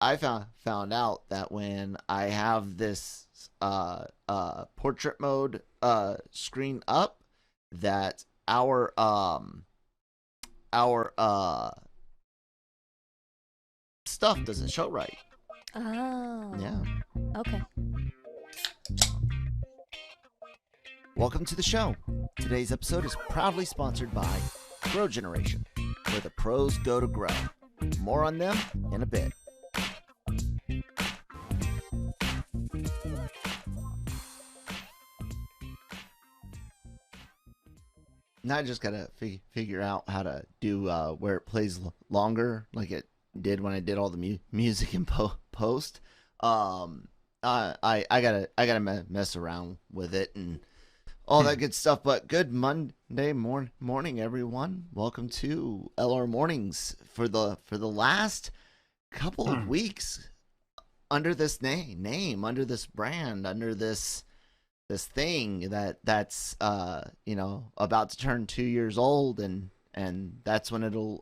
I found out that when I have this portrait mode screen up, that our stuff doesn't show right. Oh. Yeah. Okay. Welcome to the show. Today's episode is proudly sponsored by Grow Generation, where the pros go to grow. More on them in a bit. Now I just gotta figure out how to do where it plays longer, like it did when I did all the music in post. I gotta mess around with it and all that good stuff. But good Monday morning, everyone. Welcome to LRMornings for the last couple of weeks under this name, under this brand, under this thing that's about to turn 2 years old, and that's when it'll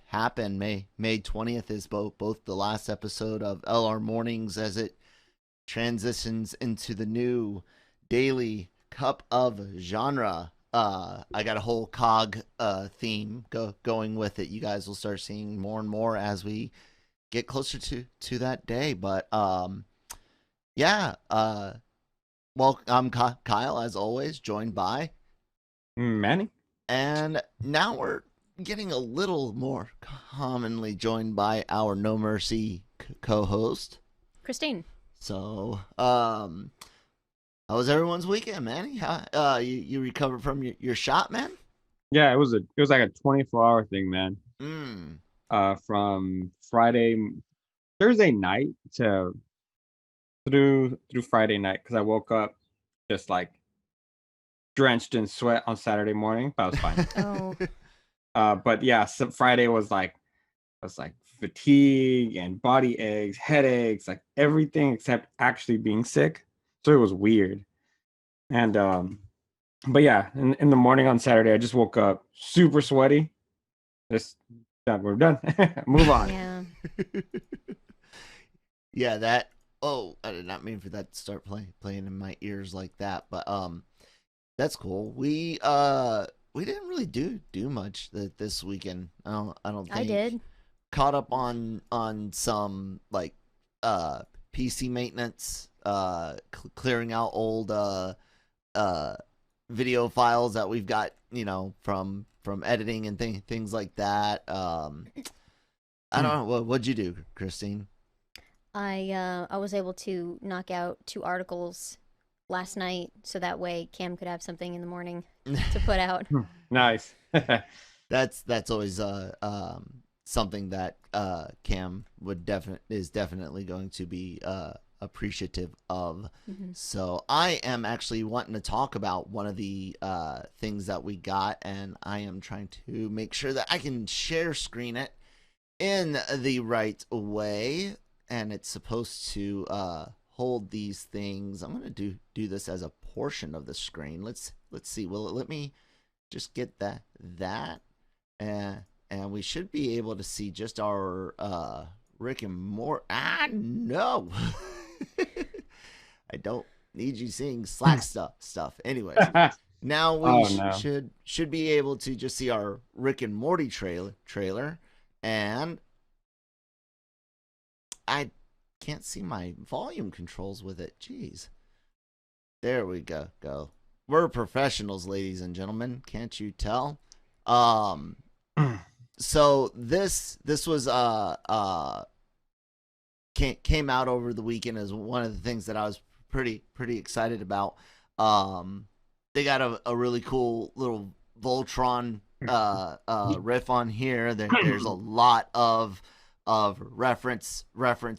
happen. May 20th is both the last episode of LRMornings as it transitions into the new daily cup of genre. I got a whole cog theme going with it. You guys will start seeing more and more as we get closer to that day. But yeah. Well, I'm Kyle, as always, joined by Manny. And now we're getting a little more commonly joined by our No Mercy co-host, Christine. So, how was everyone's weekend, Manny? How you recovered from your shot, man? Yeah, it was like a 24-hour thing, man. From Thursday night to through Friday night, because I woke up just like drenched in sweat on Saturday morning, but I was fine. But yeah, so Friday was like fatigue and body aches, headaches, like everything except actually being sick. So it was weird. And but yeah, in the morning on Saturday, I just woke up super sweaty. Just done. We're done. Move on. Yeah. Yeah, that. Oh, I did not mean for that to start playing in my ears like that, but that's cool. We didn't really do much this weekend. I don't think. I did. Caught up on some like PC maintenance, clearing out old video files that we've got, from editing and things like that. I don't know. What'd you do, Christine? I was able to knock out 2 articles last night, so that way Cam could have something in the morning to put out. Nice. That's always something that Cam is definitely going to be appreciative of. Mm-hmm. So I am actually wanting to talk about one of the things that we got, and I am trying to make sure that I can share screen it in the right way, and it's supposed to hold these things. I'm going to do this as a portion of the screen. Let's see. Will it let me just get that and we should be able to see just our Rick and Morty. No. I don't need you seeing Slack stuff. Anyways, now we should be able to just see our Rick and Morty trailer, and I can't see my volume controls with it. Jeez. There we go. We're professionals, ladies and gentlemen. Can't you tell? So this was came out over the weekend as one of the things that I was pretty excited about. They got a really cool little Voltron riff on here. There's a lot of reference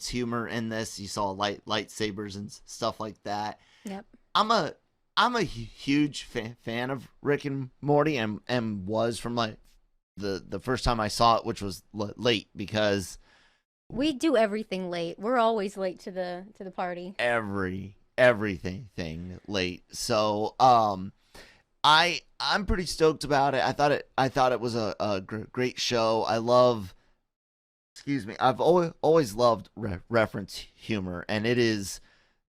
humor in this. You saw lightsabers and stuff like that. Yep. I'm a huge fan of Rick and Morty, and was from like the first time I saw it, which was late, because we do everything late. We're always late to the party. Everything late. So I'm pretty stoked about it. I thought it was a great show. I love excuse me, I've always loved reference humor, and it is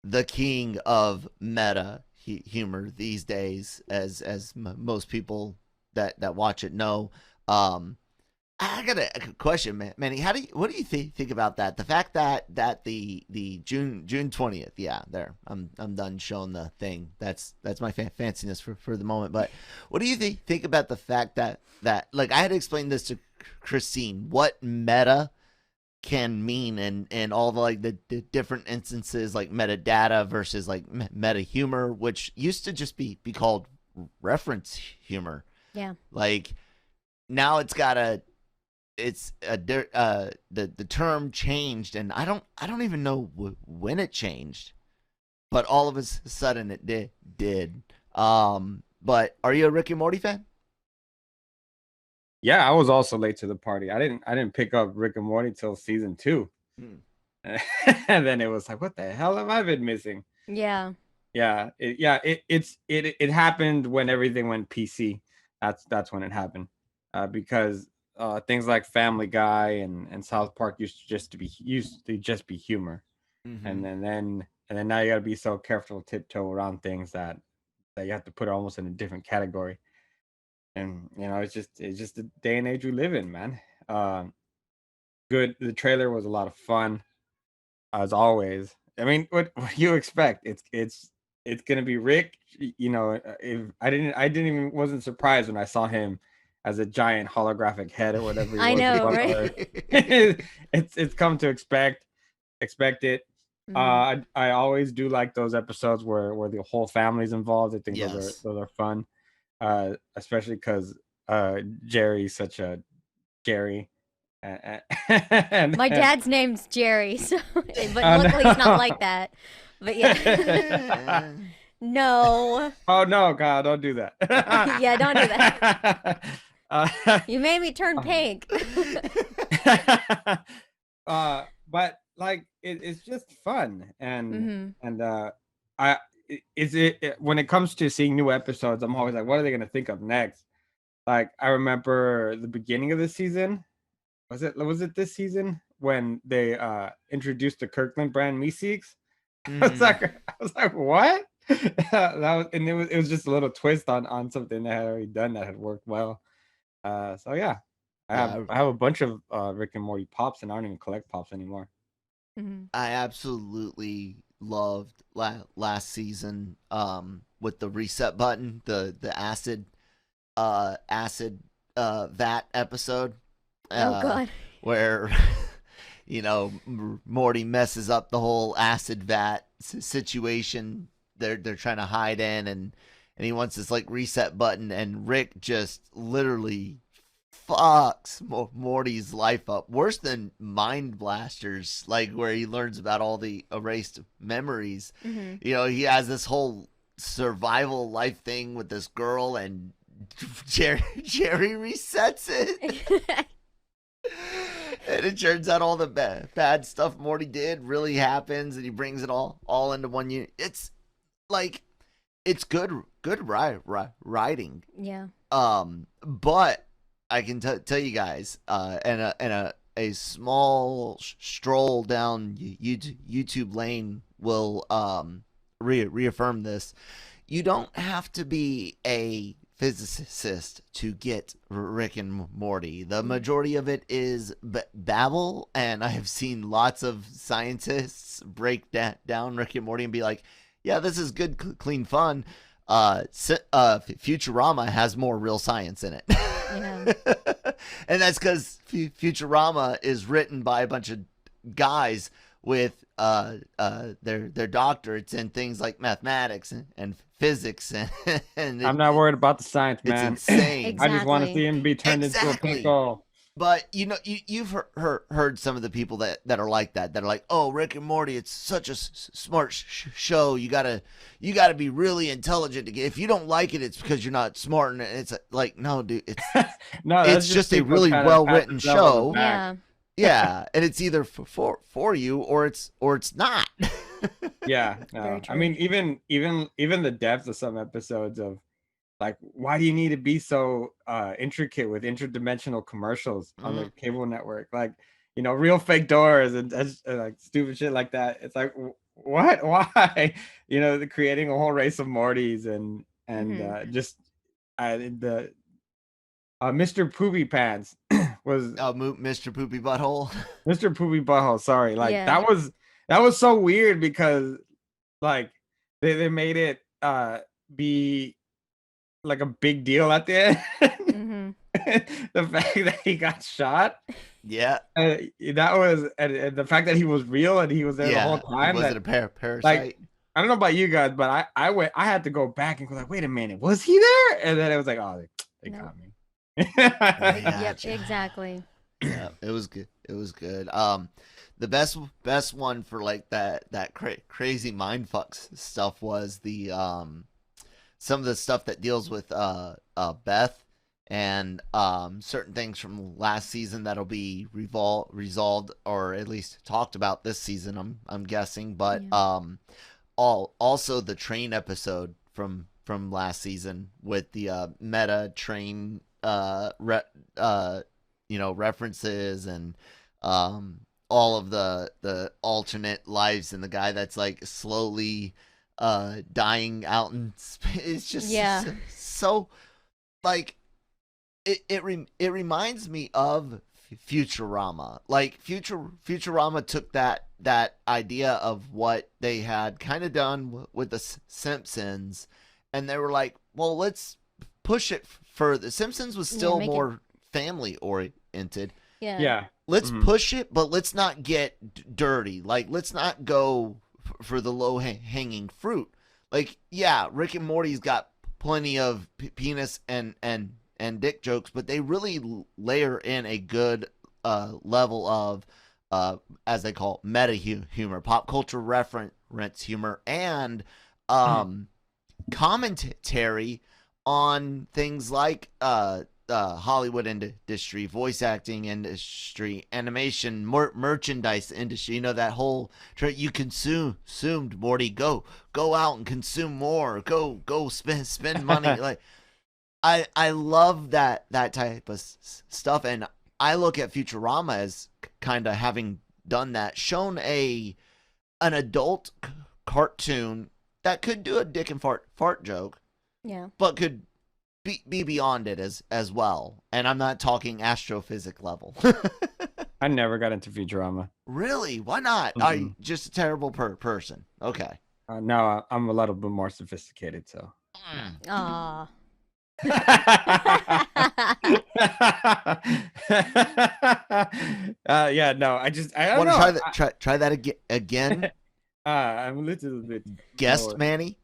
the king of meta humor these days, as most people that watch it know. I got a question, Manny. What do you think about that? The fact that the June 20th, yeah, there. I'm done showing the thing. That's my fanciness for the moment. But what do you think about the fact that like I had to explain this to Christine, what meta can mean, and all the like the different instances, like metadata versus like meta humor, which used to just be called reference humor. Yeah. Like now the term changed, and I don't even know when it changed, but all of a sudden it did. But are you a Rick and Morty fan? Yeah, I was also late to the party. I didn't pick up Rick and Morty till season 2. And then it was like, what the hell have I been missing? Yeah. Yeah, it happened when everything went PC. That's when it happened. Because things like Family Guy and South Park used to just be humor. Mm-hmm. And then now you got to be so careful to tiptoe around things that you have to put it almost in a different category. And it's just the day and age we live in, man. Good. The trailer was a lot of fun, as always. I mean, what do you expect? It's gonna be Rick. If I wasn't surprised when I saw him as a giant holographic head or whatever. I know, right? It's come to expect it. Mm-hmm. I always do like those episodes where the whole family's involved. I think those are fun. Especially because Jerry's such a Jerry. My dad's name's Jerry, so but luckily he's not like that. But yeah. No. Oh no, God, don't do that. Yeah, don't do that. You made me turn pink. But like it's just fun, and when it comes to seeing new episodes, I'm always like, what are they gonna think of next? Like I remember the beginning of the season. Was it this season when they introduced the Kirkland brand Meeseeks? I was like, what? It was just a little twist on something that had already done that had worked well. So yeah, I have a bunch of Rick and Morty pops, and I don't even collect pops anymore. Mm-hmm. I absolutely loved last season with the reset button, the acid vat episode. Oh God. Where Morty messes up the whole acid vat situation they're trying to hide in, and he wants this like reset button, and Rick just literally fucks Morty's life up worse than Mind Blasters, like where he learns about all the erased memories. Mm-hmm. He has this whole survival life thing with this girl, and Jerry resets it. And it turns out all the bad stuff Morty did really happens, and he brings it all into one unit. It's like, it's good writing. Yeah. But I can tell you guys, and a small stroll down YouTube lane will reaffirm this. You don't have to be a physicist to get Rick and Morty. The majority of it is babble, and I have seen lots of scientists break down Rick and Morty and be like, yeah, this is good, clean fun. Futurama has more real science in it. Yeah. And that's because Futurama is written by a bunch of guys with their doctorates in things like mathematics and physics, and I'm not worried about the science, man. It's insane. Exactly. I just want to see him be turned into a pickle. But you've heard some of the people that are like that are like, oh, Rick and Morty, it's such a smart show. You gotta be really intelligent to get. If you don't like it, it's because you're not smart. And it's like, no, dude, it's no, it's just a really well written show. Yeah. Yeah, and it's either for you or it's not. Yeah, no. I mean, even the depth of some episodes of, like, why do you need to be so intricate with interdimensional commercials on the cable network? Like, real fake doors and like stupid shit like that. It's like, what? Why? They're creating a whole race of Mortys and just the Mr. Poopy Pants was Mr. Poopy Butthole. Mr. Poopy Butthole. Sorry, like Yeah. that was so weird because like they made it be like a big deal at the end. Mm-hmm. The fact that he got shot. Yeah. That was and the fact that he was real and he was there the whole time. He wasn't a parasite. Like, I don't know about you guys, but I had to go back and go like, wait a minute, was he there? And then it was like, oh, they got me. Yep, exactly. Yeah, it was good. It was good. The best one for like that crazy mindfucks stuff was the some of the stuff that deals with Beth and certain things from last season that'll be resolved or at least talked about this season. I'm guessing, but also the train episode from last season with the meta train references and all of the alternate lives and the guy that's like slowly dying out in space. It's just so like it reminds me of Futurama. Like Futurama took that idea of what they had kind of done with the Simpsons, and they were like, well, let's push it further. Simpsons was still more family oriented. Yeah. Let's push it, but let's not get dirty. Like, let's not go for the low hanging fruit. Like, yeah, Rick and Morty's got plenty of penis and dick jokes, but they really layer in a good level of as they call meta humor, pop culture reference humor, and commentary on things like Hollywood industry, voice acting industry, animation, merchandise industry. That whole you consumed, Morty. Go out and consume more. Go spend money. Like I love that type of stuff, and I look at Futurama as kind of having done that, shown an adult cartoon that could do a dick and fart joke, but could be beyond it as well. And I'm not talking astrophysics level. I never got into Futurama. Really? Why not? Are you just a terrible person? Okay. No, I'm a little bit more sophisticated, so. Aw. Yeah, no, I don't want know. to try that again. I'm a little bit guest lower. Manny.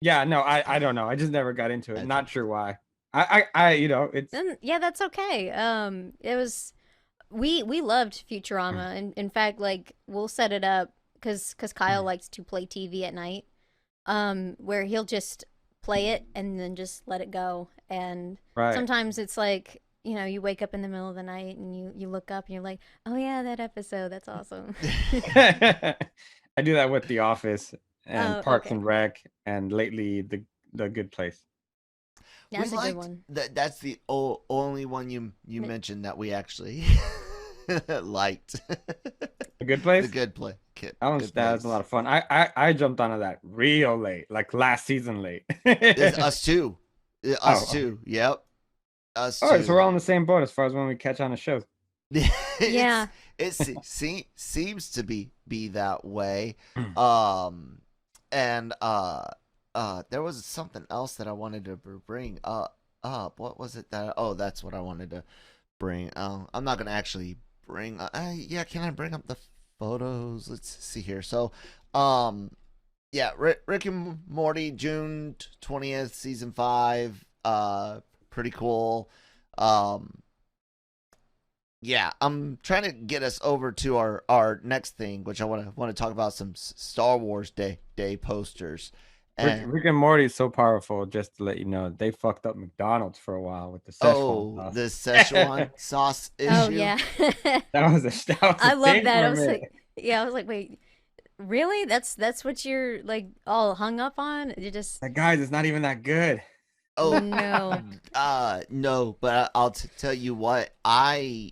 Yeah, no, I don't know. I just never got into it. Not sure why. It's yeah, that's okay. It was we loved Futurama, and in fact, like we'll set it up because Kyle likes to play TV at night, where he'll just play it and then just let it go. And sometimes it's like, you wake up in the middle of the night and you look up and you're like, oh yeah, that episode, that's awesome. I do that with The Office and Parks and Rec, and lately the Good Place. That's a good one. That's the only one you mentioned that we actually liked. The Good Place? The Good Place. That was a lot of fun. I jumped onto that real late, like last season late. Us too. Us too. Yep. Us too. All right, so we're all in the same boat as far as when we catch on a show. Yeah. It seems to be that way. And there was something else that I wanted to bring up. What was it that's what I wanted to bring. I'm not gonna actually bring. Can I bring up the photos? Let's see here. So, Rick and Morty, June 20th, season 5. Pretty cool. I'm trying to get us over to our next thing, which I want to talk about some Star Wars Day posters. And Rick and Morty is so powerful. Just to let you know, they fucked up McDonald's for a while with the Szechuan sauce. The Szechuan sauce issue. Oh yeah, that was a I love that. I was like, wait, really? That's what you're like all hung up on? You just like, guys, it's not even that good. Oh No. no, but I'll tell you what. I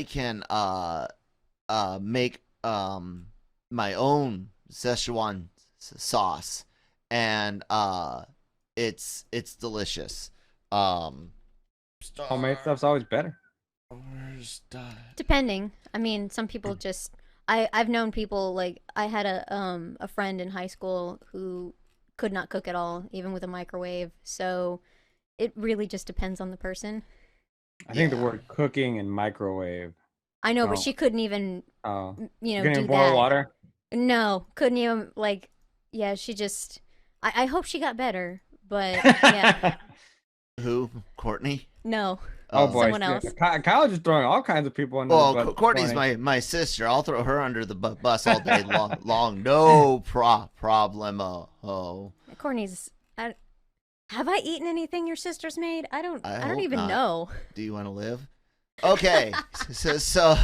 can make my own Szechuan sauce, and it's delicious. Homemade stuff's always better. Depending. I mean, some people just I've known people like I had a friend in high school who could not cook at all, even with a microwave. So it really just depends on the person. I think the word cooking and microwave. I know, but Oh. she couldn't even Oh, you know you can do even boil that. water. No, couldn't even like yeah, she just I hope she got better, but yeah. Who? Courtney? No. Oh boy, Someone else. Kyle just throwing all kinds of people under Well, the bus. this Courtney's morning. my sister. I'll throw her under the bus all day long. No problem. Oh, Courtney's have I eaten anything your sister's made? I don't hope even not. know. Do you want to live? Okay, so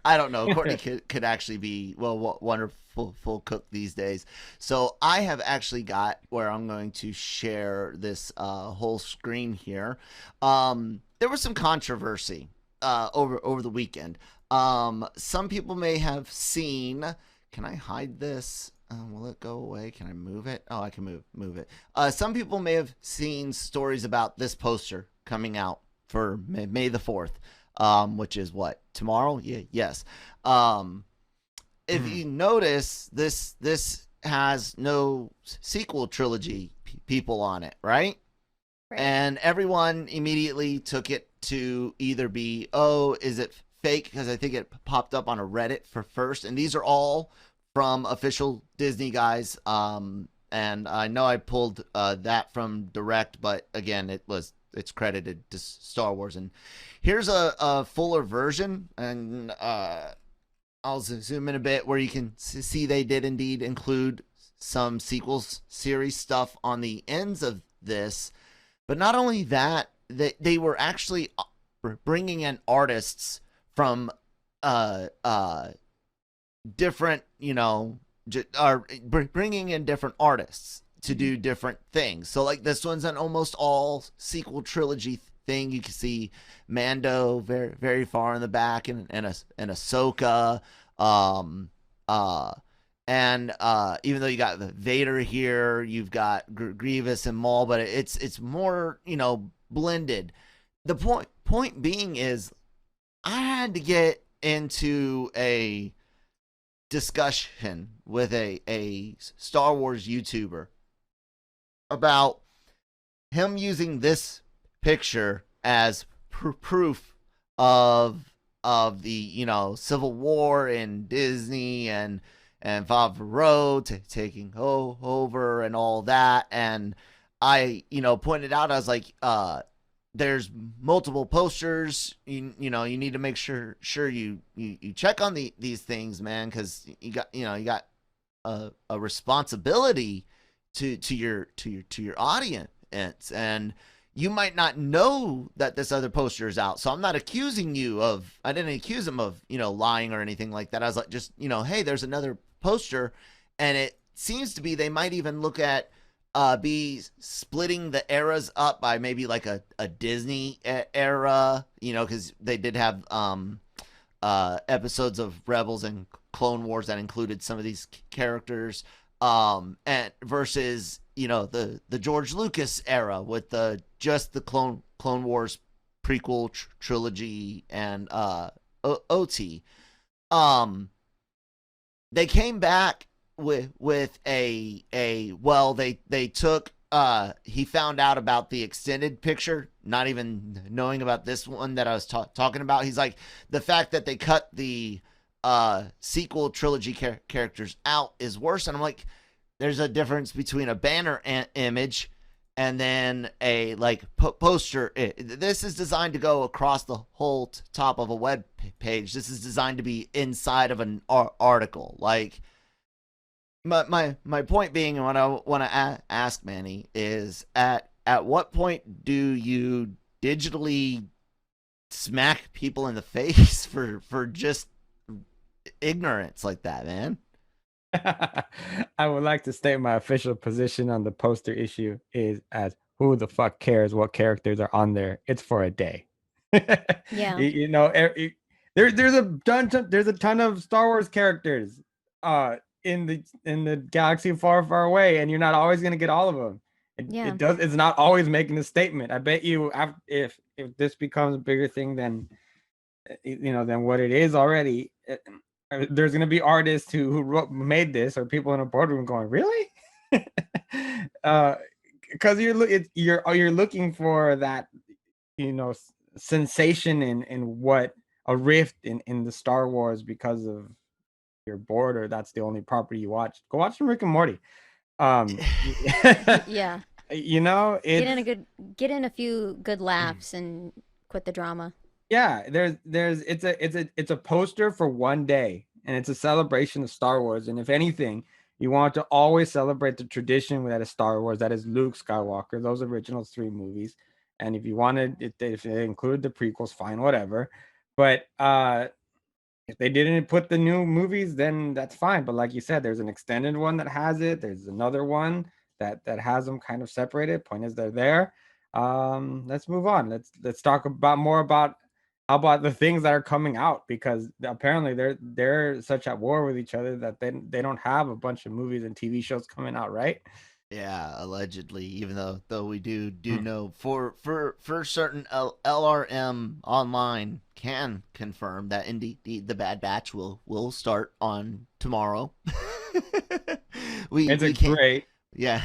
I don't know. Courtney could actually be wonderful full cook these days. So I have actually got where I'm going to share this whole screen here. There was some controversy over the weekend. Some people may have seen. Can I hide this? Will it go away? Can I move it? Oh, I can move it. Some people may have seen stories about this poster coming out for May the 4th, which is what, tomorrow? Yeah, yes. If you notice, this has no sequel trilogy people on it, right? Right. And everyone immediately took it to either be, oh, is it fake? Because I think it popped up on a Reddit for first. And these are all from official Disney guys. And I know I pulled that from Direct, but again, it's credited to Star Wars. And here's a fuller version, and I'll zoom in a bit where you can see they did indeed include some sequels series stuff on the ends of this. But not only that, they were actually bringing in artists from different, bringing in different artists to do different things. So like this one's an almost all sequel trilogy thing. You can see Mando very very far in the back, and Ahsoka, and even though you got Vader here, you've got Grievous and Maul, but it's more blended. The point being is, I had to get into a discussion with a Star Wars YouTuber about him using this picture as proof of the Civil War in Disney and Favreau taking over and all that. And I pointed out, I was like, there's multiple posters. You need to make sure you check on these things, man, because you got a responsibility to your audience, and you might not know that this other poster is out. So I'm not accusing you of, I didn't accuse him of lying or anything like that. I was like, just hey, there's another poster, and it seems to be they might even look at be splitting the eras up by maybe like a Disney era, because they did have episodes of Rebels and Clone Wars that included some of these characters, and versus the George Lucas era with just the Clone Wars prequel trilogy and OT. They came back with a well, they took he found out about the extended picture, not even knowing about this one that I was talking about. He's like, the fact that they cut the sequel trilogy characters out is worse. And I'm like, there's a difference between a banner image and then a poster. This is designed to go across the whole top of a web page. This is designed to be inside of an article. Like, my point being, and what I want to ask Manny is, at what point do you digitally smack people in the face for just ignorance like that, man? I would like to state my official position on the poster issue is as who the fuck cares what characters are on there? It's for a day. Yeah. You know, there's a ton of Star Wars characters in the galaxy far, far away, and you're not always gonna get all of them. Yeah. It's not always making a statement. I bet you if this becomes a bigger thing than than what it is already, there's going to be artists made this or people in a boardroom going, really? Because you're looking for that sensation in what a rift in the Star Wars because of you're bored or that's the only property you watch. Go watch some Rick and Morty. Yeah. Get in a few good laughs and quit the drama. Yeah, it's a poster for one day, and it's a celebration of Star Wars. And if anything, you want to always celebrate the tradition that is Star Wars, that is Luke Skywalker, those original 3 movies. And if you wanted, if they included the prequels, fine, whatever. But if they didn't put the new movies, then that's fine. But like you said, there's an extended one that has it. There's another one that has them kind of separated. Point is, they're there. Let's move on. Let's talk more about how about the things that are coming out, because apparently they're such at war with each other that they don't have a bunch of movies and TV shows coming out, right? Yeah, allegedly. Even though we do know for certain, LRM Online can confirm that indeed the Bad Batch will start on tomorrow. Great. Yeah,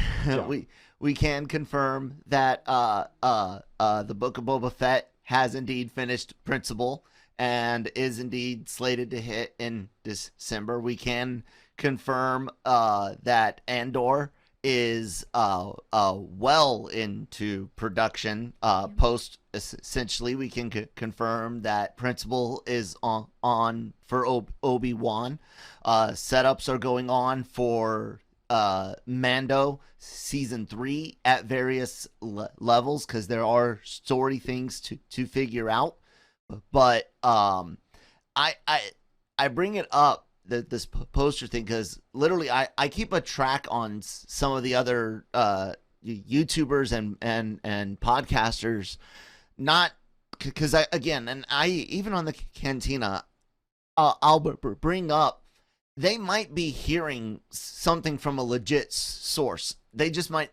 we can confirm that the Book of Boba Fett has indeed finished Principal and is indeed slated to hit in December. We can confirm that Andor is well into production post. Essentially, we can confirm that Principal is on for Obi-Wan. Setups are going on for Mando season 3 at various levels, because there are story things to figure out. But I bring it up, this poster thing, because literally I keep a track on some of the other YouTubers and podcasters, not because I even on the Cantina, I'll bring up, they might be hearing something from a legit source. They just might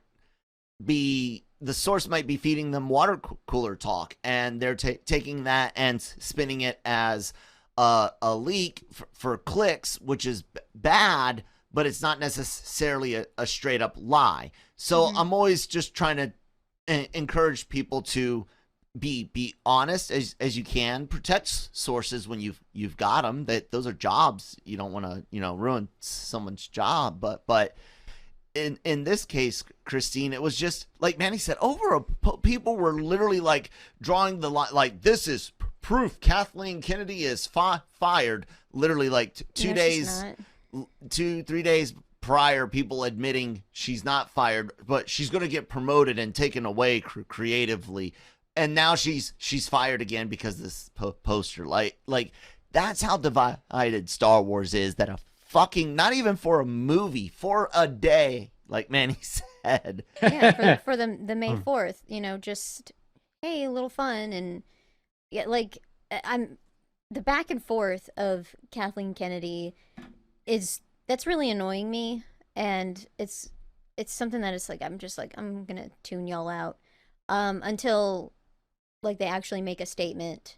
be, the source might be feeding them water cooler talk, and they're taking that and spinning it as a leak for clicks, which is bad, but it's not necessarily a straight up lie. So I'm always just trying to encourage people to be honest as you can. Protect sources when you've got them. That those are jobs. You don't want to ruin someone's job. But in this case, Christine, it was just like Manny said. People were literally like drawing the line. Like, this is proof Kathleen Kennedy is fired. Literally like 2 days, 2-3 days prior, people admitting she's not fired, but she's going to get promoted and taken away creatively. And now she's fired again because of this poster. Like that's how divided Star Wars is. That a fucking, not even for a movie, for a day, like Manny said. Yeah, for the May 4th, just hey, a little fun. And yeah, like I'm the back and forth of Kathleen Kennedy that's really annoying me, and it's something that is like I'm gonna tune y'all out until like they actually make a statement,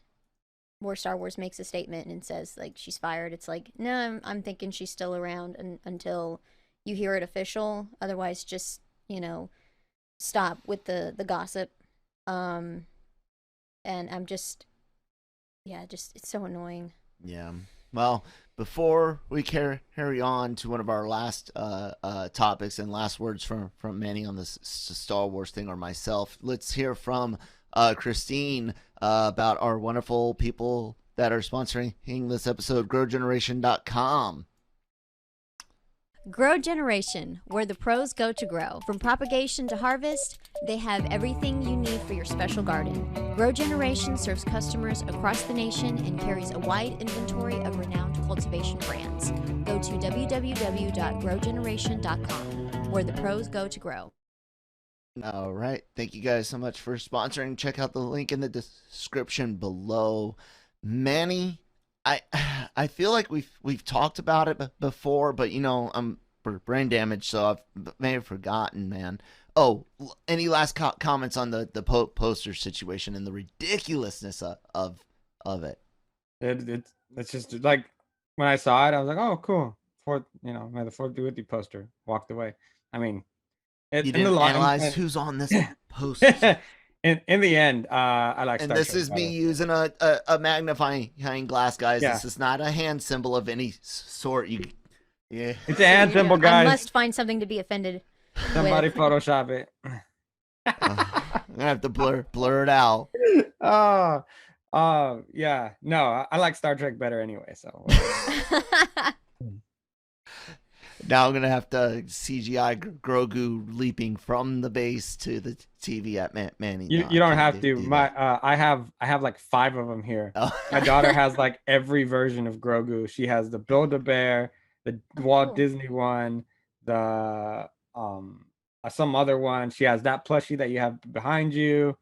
where Star Wars makes a statement and says like she's fired. It's like, no, I'm thinking she's still around until you hear it official. Otherwise, just stop with the gossip. And I'm just it's so annoying. Yeah. Well, before we carry on to one of our last topics and last words from Manny on this Star Wars thing, or myself, let's hear from Christine about our wonderful people that are sponsoring this episode, growgeneration.com. Grow Generation, where the pros go to grow. From propagation to harvest, they have everything you need for your special garden. Grow Generation serves customers across the nation and carries a wide inventory of renowned cultivation brands. Go to www.growgeneration.com, where the pros go to grow. All right. Thank you guys so much for sponsoring. Check out the link in the description below. Manny, I feel like we've talked about it before, but I'm brain damaged, so I may have forgotten, man. Oh, any last comments on the poster situation and the ridiculousness of it? It's just like when I saw it, I was like, oh, cool. The 4th be with you poster. Walked away. I mean, you didn't analyze who's on this poster. In the end, I like. And this is me using a magnifying glass, guys. Yeah. This is not a hand symbol of any sort. Yeah, it's a hand symbol, guys. I must find something to be offended. Somebody Photoshop it. I'm gonna have to blur it out. Yeah. No, I like Star Trek better anyway. So. Now I'm gonna have to CGI Grogu leaping from the base to the TV at Manny. You don't have to. I have like 5 of them here. Oh. My daughter has like every version of Grogu. She has the Build-A-Bear, the Walt Disney one, the some other one. She has that plushie that you have behind you.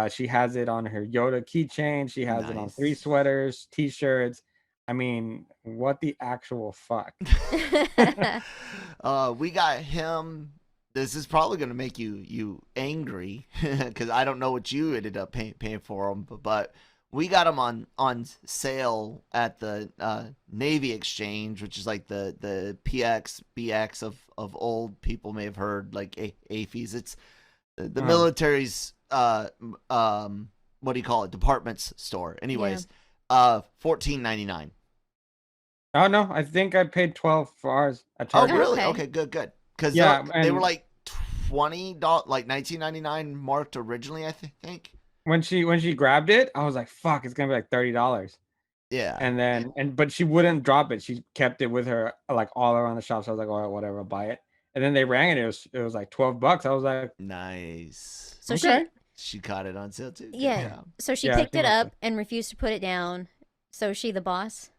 She has it on her Yoda keychain. She has it on 3 sweaters, t-shirts. I mean, what the actual fuck? We got him. This is probably going to make you angry because I don't know what you ended up paying for him, but we got him on sale at the Navy Exchange, which is like the PX, BX of old people may have heard, like AFIs. It's the military's what do you call it? Department's store. Anyways, $14.99. Oh no, I think I paid $12 for ours. Oh really? Okay, good. Because they were like $20, like $19.99 marked originally, I think. When she grabbed it, I was like, "Fuck, it's gonna be like $30." Yeah. And but she wouldn't drop it. She kept it with her like all around the shop. So I was like, "All right, whatever, I'll buy it." And then they rang it. It was like $12. I was like, nice. So okay. She caught it on sale too. Yeah. So she picked it up and refused to put it down. So is she the boss?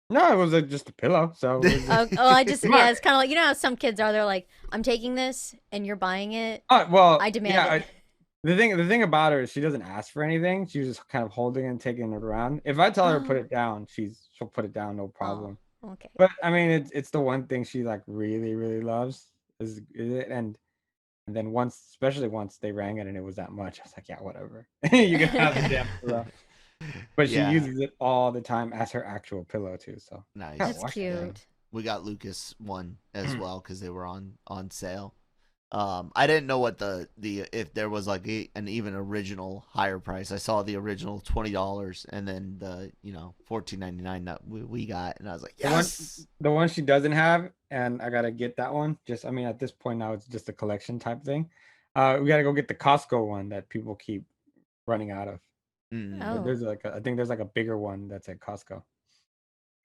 No, it was just a pillow. So it's kind of like, how some kids are. They're like, I'm taking this and you're buying it. Well, I demand it. The thing about her is she doesn't ask for anything. She's just kind of holding it and taking it around. If I tell her to put it down, she'll put it down, no problem. Oh, okay. But I mean, it's the one thing she like really, really loves is it. And then especially once they rang it and it was that much, I was like, yeah, whatever. You can have the damn pillow. But she uses it all the time as her actual pillow too. So nice. That's cute. We got Lucas one as well because they were on sale. I didn't know what the if there was like an even original higher price. I saw the original $20 and then the $14.99 that we got, and I was like, yes. The one she doesn't have, and I gotta get that one. At this point now it's just a collection type thing. We gotta go get the Costco one that people keep running out of. Oh. There's I think there's like a bigger one that's at Costco.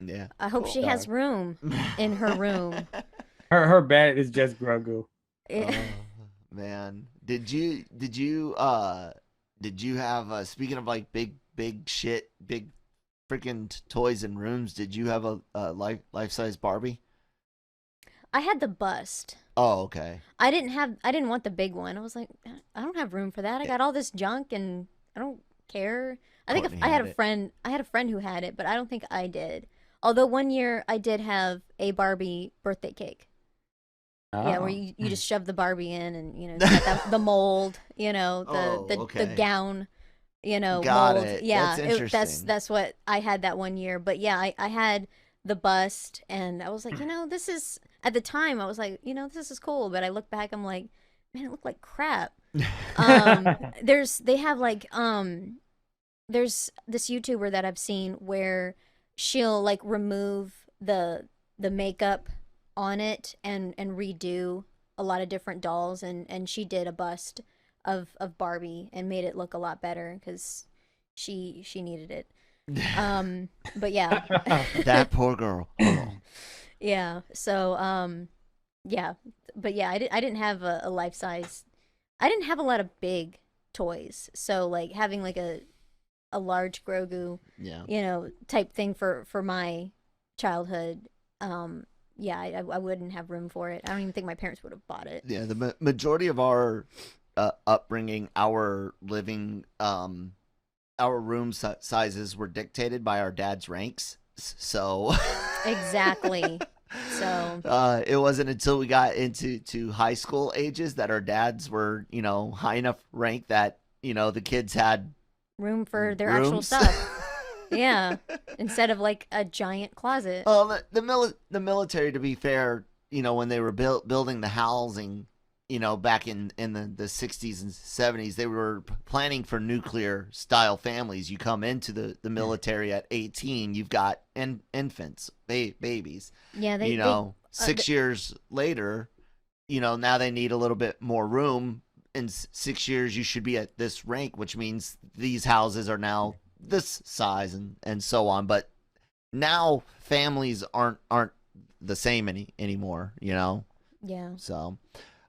Yeah. I hope she has room in her room. Her bed is just Grogu. Oh, man, did you have speaking of like big shit, big freaking toys and rooms? Did you have a life-size Barbie? I had the bust. Oh, okay. I didn't want the big one. I was like, I don't have room for that. I got all this junk and I don't care. I think I had a friend who had it, but I don't think I did. Although one year I did have a Barbie birthday cake. Oh. Yeah, where you just shove the Barbie in and the mold, the gown, Got mold. it. Yeah, that's interesting. That's what I had that one year. But yeah, I had the bust, and I was like, this is, at the time I was like, this is cool. But I look back, I'm like, man, it looked like crap. There's this YouTuber that I've seen where she'll like remove the makeup on it and redo a lot of different dolls, and she did a bust of Barbie and made it look a lot better because she needed it. But yeah. That poor girl. Oh. Yeah. So yeah, but yeah, I didn't have a life size. I didn't have a lot of big toys. So like having like a large Grogu, Yeah. type thing for my childhood. Yeah, I wouldn't have room for it. I don't even think my parents would have bought it. Yeah, the majority of our upbringing, our room sizes were dictated by our dad's ranks. So Exactly. So it wasn't until we got into high school ages that our dads were, high enough rank that the kids had room for their actual rooms. stuff. Yeah, instead of like a giant closet. Well, the military, to be fair, when they were building the housing, back in the 60s and 70s, they were planning for nuclear style families. You come into the military at 18, you've got infants, babies. Yeah, they 6 years later, now they need a little bit more room. In 6 years, you should be at this rank, which means these houses are now this size and so on. But now families aren't the same anymore, Yeah. So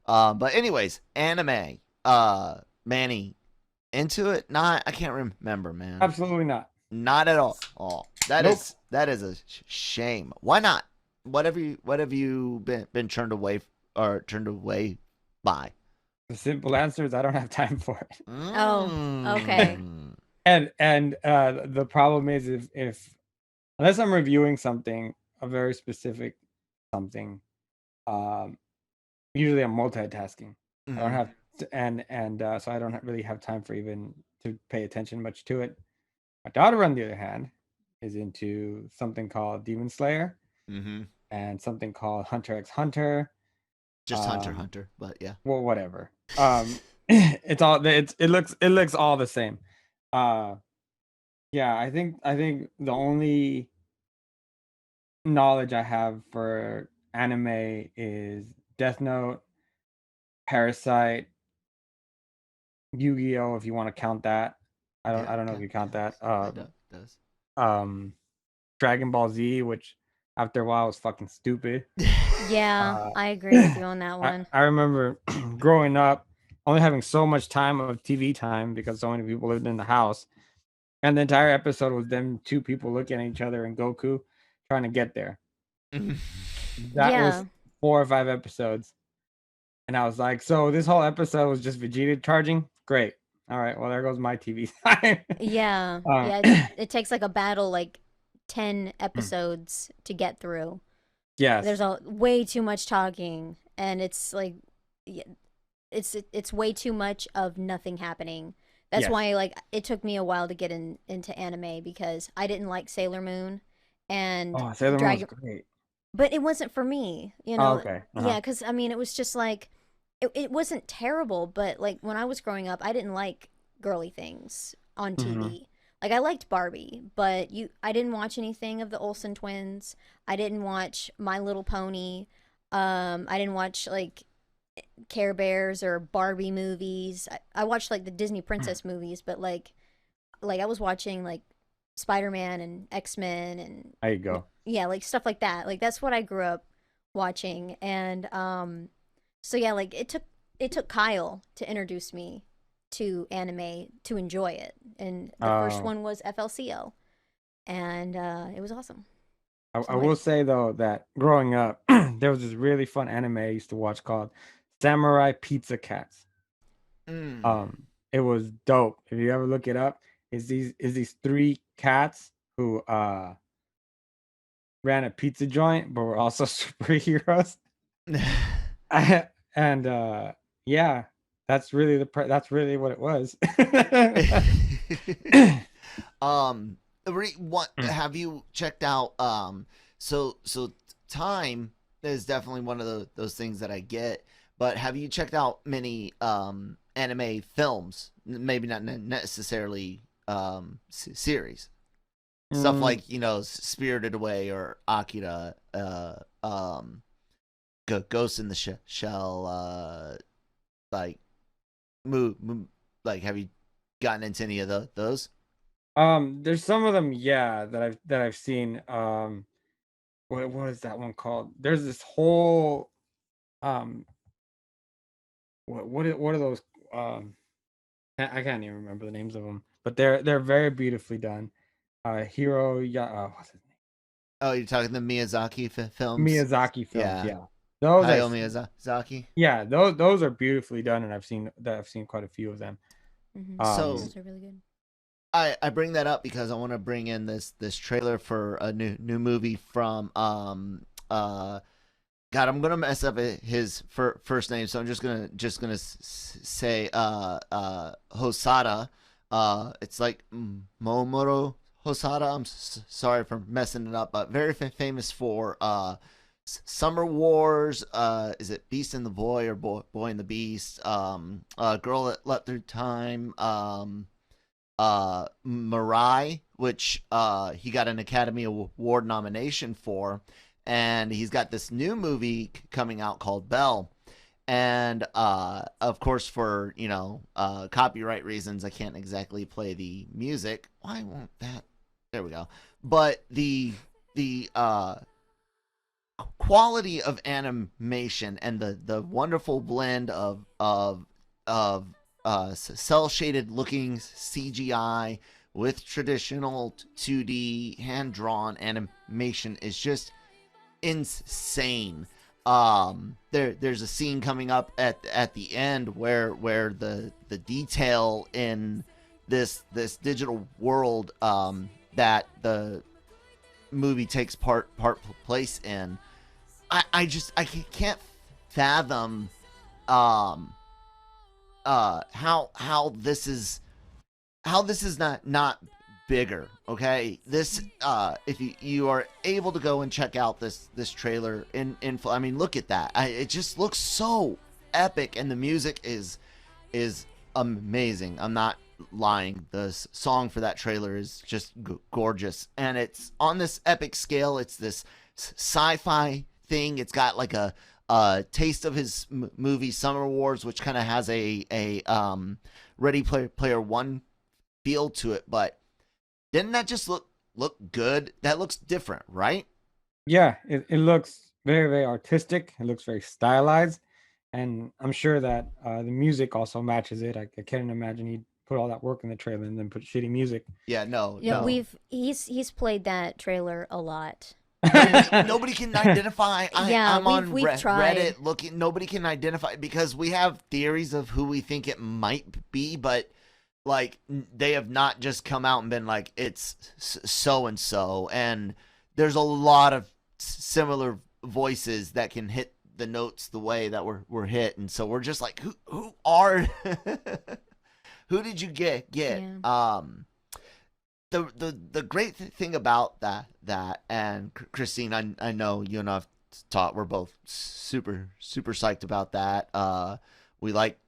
but anyways, anime, Manny, into it? Not, I can't remember, man. Absolutely not At all. That Nope. that is a shame. Why not? What have you been turned away by? The simple answer is I don't have time for it. Oh, okay. And the problem is if unless I'm reviewing something, a very specific something, um usually I'm multitasking. I don't have so I don't really have time for even to pay attention much to it. My daughter, on the other hand, is into something called Demon Slayer Mm-hmm. and something called Hunter x Hunter. Just Hunter, but yeah. Well, whatever. It looks all the same. Yeah, I think the only knowledge I have for anime is Death Note, Parasite, Yu-Gi-Oh, if you want to count that. I don't know if you count that. It does. Dragon Ball Z, which after a while was fucking stupid. Yeah, I agree with you on that one. I remember growing up only having so much time of TV time because so many people lived in the house. And the entire episode was them two people looking at each other and Goku trying to get there. That was 4 or 5 episodes. And I was like, so this whole episode was just Vegeta charging? Great. All right, well, there goes my TV time. Yeah. It takes like a battle, like 10 episodes to get through. Yes. There's way too much talking, and it's like, it's way too much of nothing happening. That's why like it took me a while to get into anime, because I didn't like Sailor Moon and Sailor Moon was great. But it wasn't for me, okay. Yeah, because I mean, it was just like, it wasn't terrible, but like when I was growing up, I didn't like girly things on TV. Like I liked Barbie, but I didn't watch anything of the Olsen twins. I didn't watch My Little Pony. I didn't watch like Care Bears or Barbie movies. I watched like the Disney princess movies, but like I was watching like Spider-Man and X-Men and there you go. Yeah, like stuff like that. Like that's what I grew up watching. And so yeah, like it took Kyle to introduce me to anime to enjoy it. And the first one was FLCL. And it was awesome. I will say though that growing up there was this really fun anime I used to watch called Samurai Pizza Cats. It was dope. If you ever look it up, is these 3 cats who ran a pizza joint but were also superheroes. And yeah, that's really that's really what it was. Have you checked out so time is definitely one of those things that I get, but have you checked out many anime films? Maybe not necessarily series. Stuff like, Spirited Away or Akira, Ghost in the Shell, like like have you gotten into any of those? There's some of them, yeah, that I've seen. what is that one called? There's this whole what are those I can't even remember the names of them, but they're very beautifully done. What's his name? Oh, you're talking the Miyazaki films? Miyazaki films, Yeah. yeah. Those Hayao Miyazaki. yeah, those are beautifully done, and I've seen quite a few of them. So Those are really good. I bring that up because I want to bring in this trailer for a new movie from God, I'm gonna mess up his first name, so I'm just gonna say Hosada. It's like Momoro Hosada. I'm sorry for messing it up, but very famous for Summer Wars. Is it Beast and the Boy or Boy and the Beast? Girl That Leapt Through Time. Mirai, which he got an Academy Award nomination for. And he's got this new movie coming out called Belle. And of course, for copyright reasons, I can't exactly play the music. Why won't that? There we go. But the quality of animation and the wonderful blend of cell shaded looking CGI with traditional 2D hand drawn animation is just insane. There's a scene coming up at the end where the detail in this digital world that the movie takes place in, I can't fathom how this is not bigger. Okay, this if you are able to go and check out this trailer I mean, look at that. It just looks so epic, and the music is amazing. I'm not lying. The song for that trailer is just gorgeous, and it's on this epic scale. It's this sci-fi thing. It's got like a taste of his movie Summer Wars, which kind of has a Ready Player One feel to it. But didn't that just look good? That looks different, right? Yeah, it looks very, very artistic. It looks very stylized, and I'm sure that the music also matches it. I can't imagine he'd put all that work in the trailer and then put shitty music. Yeah, no. He's played that trailer a lot. Nobody can identify. I'm on we've tried. Reddit looking. Nobody can identify because we have theories of who we think it might be, but like they have not just come out and been like it's so and so. And there's a lot of similar voices that can hit the notes the way that we're hit, and so we're just like, who are who did you get? Yeah. The great thing about that and Christine, I know you and I've talked. We're both super psyched about that. We like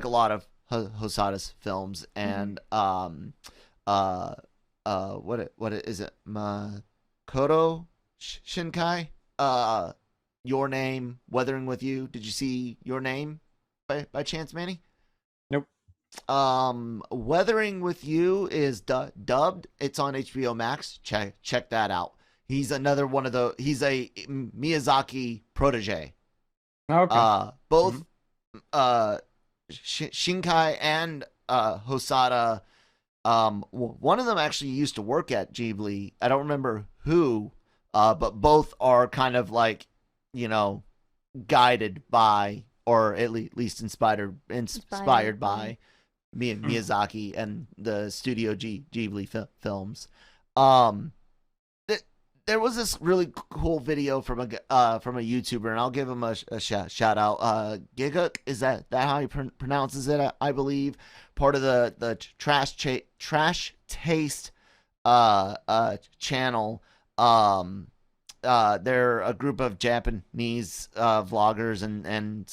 a lot of Hosada's films, and what is it? Makoto Shinkai. Your Name, Weathering with You. Did you see Your Name by chance, Manny? Nope. Weathering with You is dubbed. It's on HBO Max. Check that out. He's another one of the. He's a Miyazaki protege. Okay. Both Shinkai and Hosada. One of them actually used to work at Ghibli. I don't remember who. But both are kind of like, guided by, or at least inspired by Miyazaki and the Studio Ghibli films. There was this really cool video from a YouTuber, and I'll give him a shout out. Giga, is that how he pronounces it? I believe part of the Trash Taste channel. They're a group of Japanese vloggers and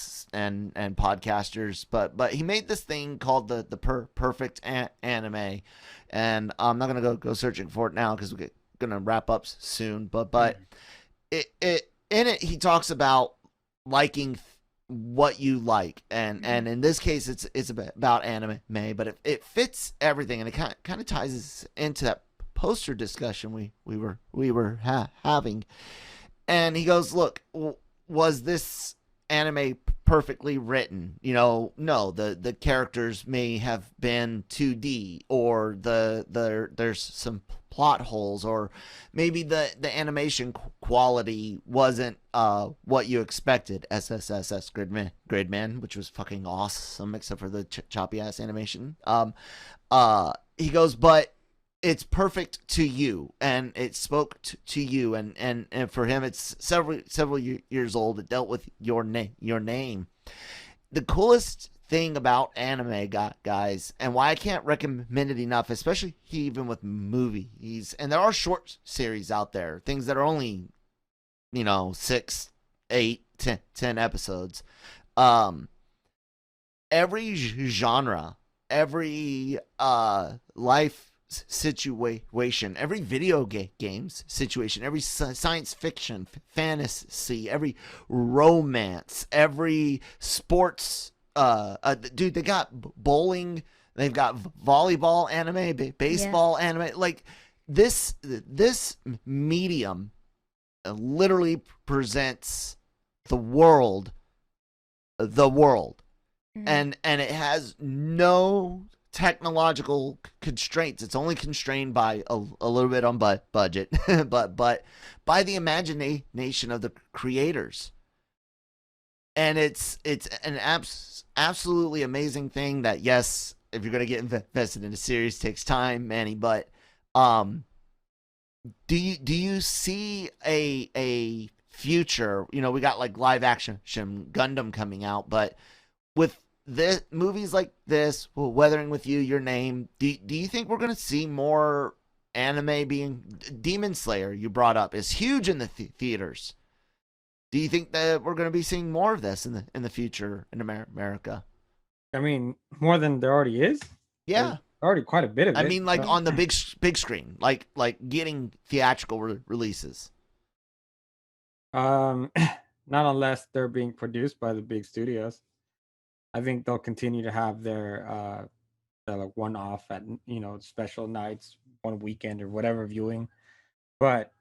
podcasters, but he made this thing called the perfect anime, and I'm not gonna go searching for it now because we're gonna wrap up soon. But it in it he talks about liking what you like, and in this case it's about anime, but it fits everything, and it kind of ties into that poster discussion we were having, and he goes, "Look, was this anime perfectly written? No, the characters may have been 2D, or there's some plot holes, or maybe the animation quality wasn't what you expected. SSSS Gridman, which was fucking awesome, except for the choppy ass animation. He goes, but it's perfect to you, and it spoke to you, and for him, it's several years old. It dealt with your name. The coolest thing about anime, guys, and why I can't recommend it enough, especially even with movies, and there are short series out there, things that are only 6, 8, 10 episodes. Every genre, every life situation, every video games situation, every science fiction, fantasy, every romance, every sports, dude, they got bowling, they've got volleyball anime, baseball anime. Like this medium literally presents the world, and it has no technological constraints. It's only constrained by a little bit on budget, but by the imagination of the creators. And it's an absolutely amazing thing that, yes, if you're going to get invested in a series, takes time, Manny, but do you see a future? We got like live action Gundam coming out, but with this movies like this, Weathering with You, Your Name, do you think we're going to see more anime being? Demon Slayer, you brought up, is huge in the theaters. Do you think that we're going to be seeing more of this in the future in America? I mean, more than there already is. Yeah, there's already quite a bit of it. I mean, like on the big screen, like getting theatrical releases. Not unless they're being produced by the big studios. I think they'll continue to have their like one-off at special nights, one weekend or whatever viewing, but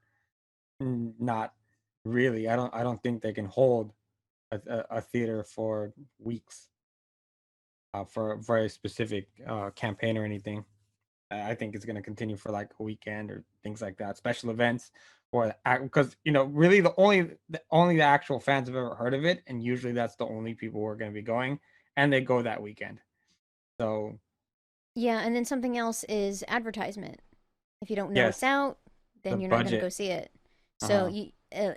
not really. I don't think they can hold a theater for weeks for a very specific campaign or anything. I think it's going to continue for like a weekend or things like that, special events, or because really the only the actual fans have ever heard of it, and usually that's the only people who are going to be going, and they go that weekend. So yeah, and then something else is advertisement. If you don't know it's out, then you're not going to go see it. So you,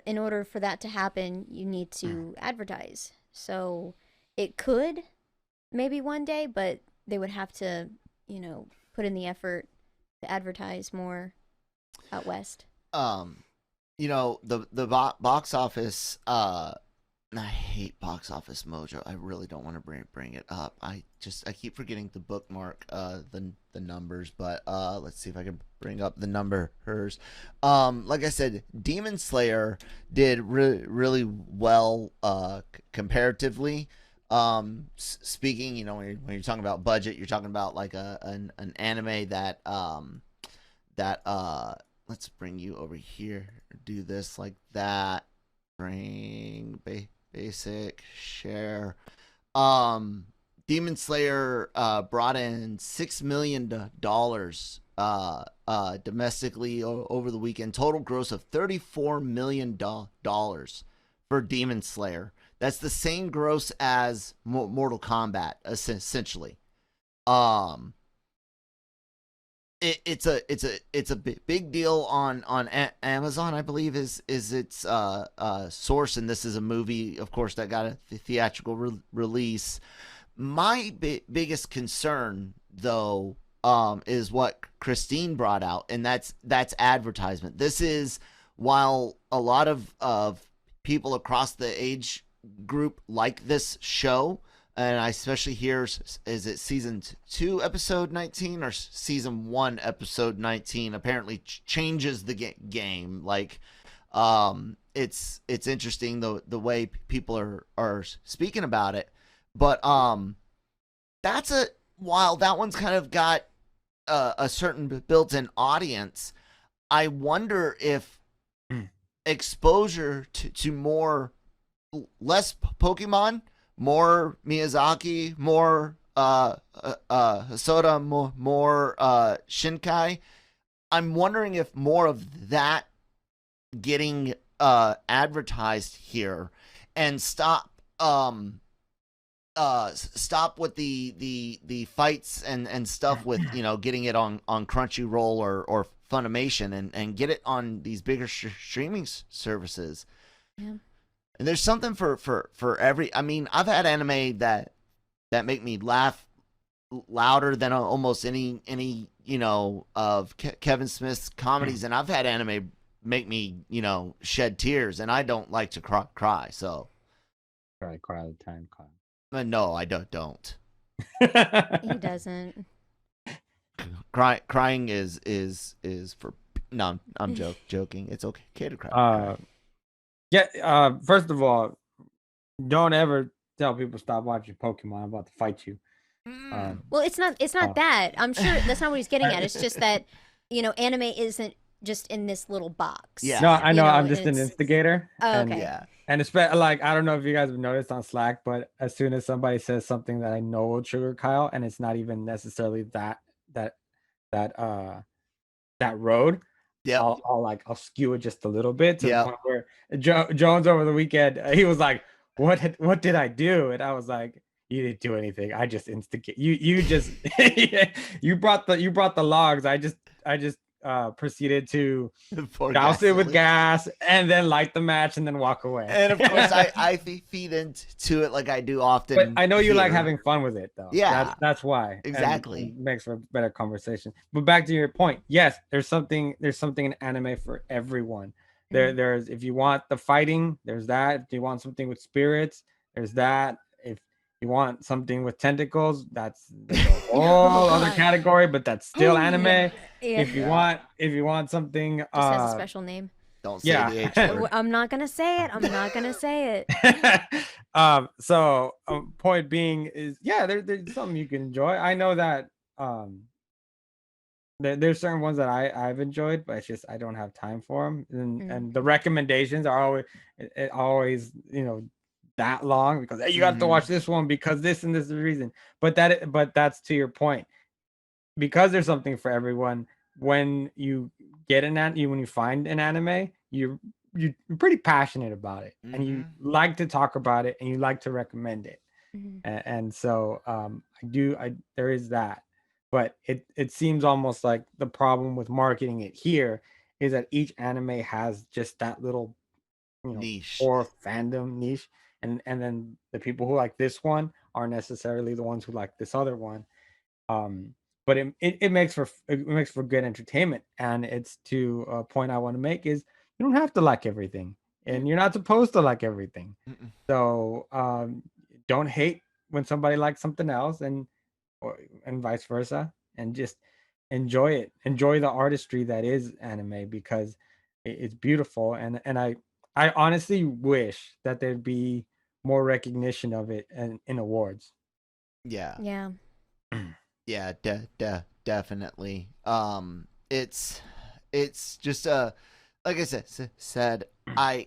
in order for that to happen, you need to advertise. So it could maybe one day, but they would have to, put in the effort to advertise more out west. The box office. I hate Box Office Mojo. I really don't want to bring it up. I keep forgetting to bookmark the numbers, but let's see if I can bring up the numbers. Like I said, Demon Slayer did really well comparatively. Speaking, when you're talking about budget, you're talking about like an anime that let's bring you over here. Do this like that. Bring basic share. Demon Slayer brought in $6 million domestically over the weekend. Total gross of $34 million for Demon Slayer. That's the same gross as Mortal Kombat, essentially. It's a big deal on Amazon, I believe is its source, and this is a movie, of course, that got a theatrical release. My biggest concern, though, is what Christine brought out, and that's advertisement. This is, while a lot of people across the age group like this show, and I especially hear, is it season 2 episode 19 or season 1 episode 19 apparently changes the game. Like, it's interesting the way people are speaking about it. But while that one's kind of got a certain built-in audience. I wonder if exposure to less Pokemon, more Miyazaki, more Hosoda, more Shinkai. I'm wondering if more of that getting advertised here, and stop with the fights and stuff with getting it on Crunchyroll or Funimation, and get it on these bigger streaming services. Yeah. And there's something for every. I mean, I've had anime that make me laugh louder than almost any of Kevin Smith's comedies, and I've had anime make me shed tears, and I don't like to cry. So I cry all the time. No, I don't. He doesn't. Crying is for no. I'm joking. It's okay to cry. First of all, don't ever tell people stop watching Pokemon. I'm about to fight you. Well, it's not that. I'm sure that's not what he's getting at. It's just that anime isn't just in this little box. Yeah. No, I know. I'm just an instigator. Oh, okay. And, yeah. And it's like, I don't know if you guys have noticed on Slack, but as soon as somebody says something that I know will trigger Kyle, and it's not even necessarily that road, yeah, I'll skew it just a little bit to the point where Jones over the weekend, he was like, "What did I do?" And I was like, "You didn't do anything. I just instigate. You just you brought the logs. I just proceeded to douse it with gas and then light the match and then walk away." And of course, I feed into it like I do often. But I know you like having fun with it, though. Yeah, that's why. Exactly, and it makes for a better conversation. But back to your point, yes, there's something in anime for everyone. There's if you want the fighting, there's that. If you want something with spirits, there's that. If you want something with tentacles, that's a whole other category, but that's still anime. Yeah. If you want something, just has a special name. Don't say the H word. I'm not gonna say it. So point being is, there's something you can enjoy. I know that there's certain ones that I've enjoyed, but it's just I don't have time for them, and the recommendations are always that long, because hey, you got to watch this one because this and this is the reason. But that's to your point, because there's something for everyone. When you get when you find an anime, you're pretty passionate about it, and you like to talk about it, and you like to recommend it, and so there is that. But it seems almost like the problem with marketing it here is that each anime has just that little niche or fandom niche, and then the people who like this one aren't necessarily the ones who like this other one. But it makes for good entertainment, and it's to a point I want to make is you don't have to like everything, and you're not supposed to like everything. So don't hate when somebody likes something else, and vice versa, and just enjoy the artistry that is anime, because it's beautiful, and I honestly wish that there'd be more recognition of it in awards. Yeah Definitely. It's just like I said, I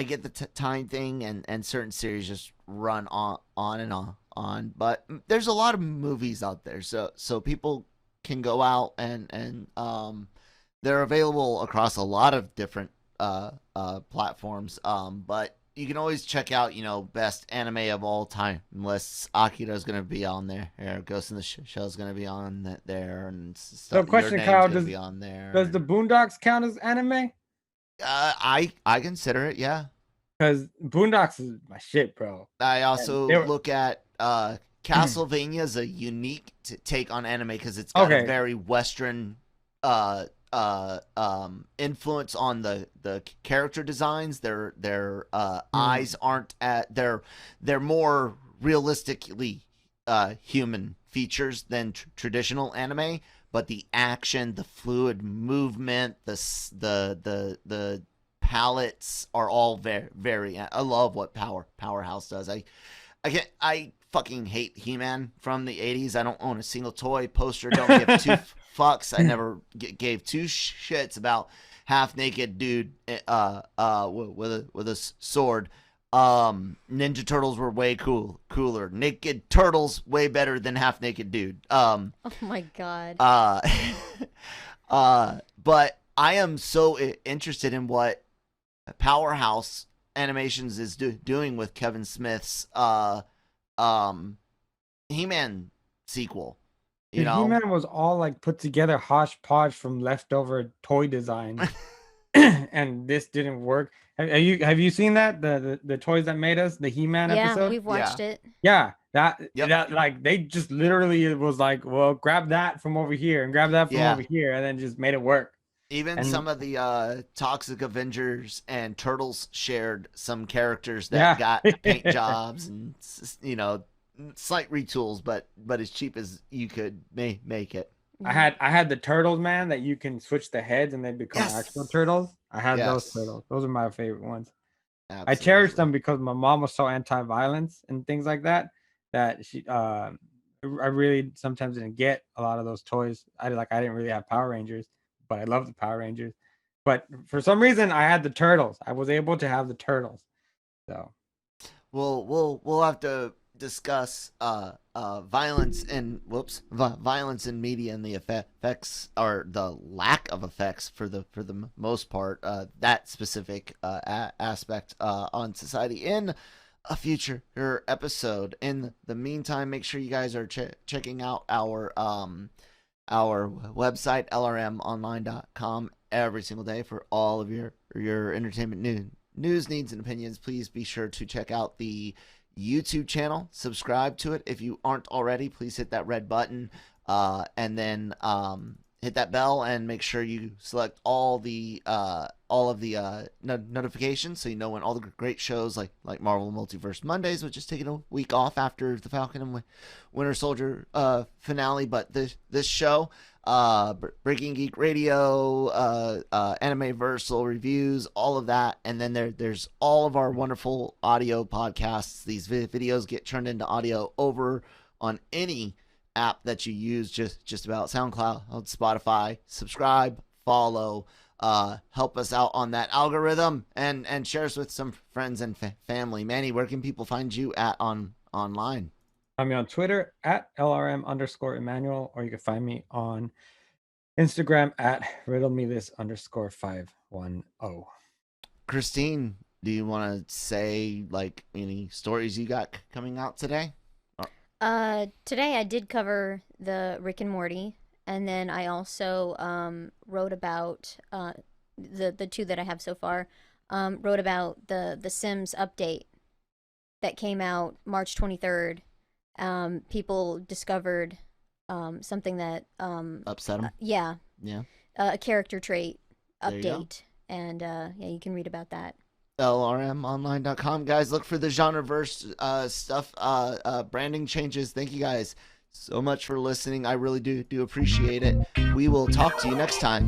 get the time thing, and certain series just run on and on, but there's a lot of movies out there, so people can go out and they're available across a lot of different platforms, but you can always check out best anime of all time lists. Akira's gonna be on there, Ghost in the Shell's gonna be on there, and stuff. So question, Kyle, does the Boondocks count as anime? I consider it, yeah. Because Boondocks is my shit, bro. I also look at Castlevania as a unique take on anime, because it's got a very Western influence on the character designs. Their eyes aren't they're more realistically human features than traditional anime, but the action, the fluid movement, the palettes are all very, very. I love what Powerhouse does. I fucking hate He-Man from the 80s. I don't own a single toy, poster, don't give two fucks. I never gave two shits about half-naked dude with a sword. Ninja Turtles were way cooler. Naked Turtles way better than half-naked dude. Oh my god. But I am so interested in what Powerhouse Animations is doing with Kevin Smith's He-Man sequel. You know, He-Man was all like put together hodgepodge from leftover toy design, and this didn't work. Have you seen that the toys that made us the He-Man episode? Yeah, we've watched it. Yeah, that like they just literally it was like, well, grab that from over here and grab that from over here, and then just made it work. Even some of the Toxic Avengers and Turtles shared some characters that got paint jobs and, you know, slight retools, but as cheap as you could make it. I had the Turtles, man, that you can switch the heads and they become actual turtles. I had those turtles. Those are my favorite ones. Absolutely. I cherished them because my mom was so anti-violence and things like that she I really sometimes didn't get a lot of those toys. I didn't really have Power Rangers, but I love the Power Rangers. But for some reason I had the Turtles. I was able to have the Turtles. So we'll have to discuss violence in media and the effects or the lack of effects for the most part, that specific aspect on society in a future episode. In the meantime, make sure you guys are checking out our website LRMonline.com every single day for all of your entertainment news, needs, and opinions. Please be sure to check out the YouTube channel, subscribe to it if you aren't already. Please hit that red button, and then hit that bell, and make sure you select all of the notifications so you know when all the great shows like Marvel Multiverse Mondays, which is taking a week off after the Falcon and Winter Soldier finale, but this show, Breaking Geek Radio, Anime-Versal Reviews, all of that, and then there's all of our wonderful audio podcasts. These videos get turned into audio over on any app that you use, just about SoundCloud, Spotify. Subscribe, follow, help us out on that algorithm, and share us with some friends and family. Manny, where can people find you at online? Find me on Twitter at LRM_Emmanuel, or you can find me on Instagram at riddlemethis_510. Christine, do you want to say like any stories you got coming out today? Today I did cover the Rick and Morty, and then I also wrote about the two that I have so far. Wrote about the Sims update that came out March 23rd. People discovered something that upset them. Yeah. A character trait update, and you can read about that. LRMonline.com, guys. Look for the genreverse stuff, branding changes. Thank you guys so much for listening. I really do appreciate it. We will talk to you next time.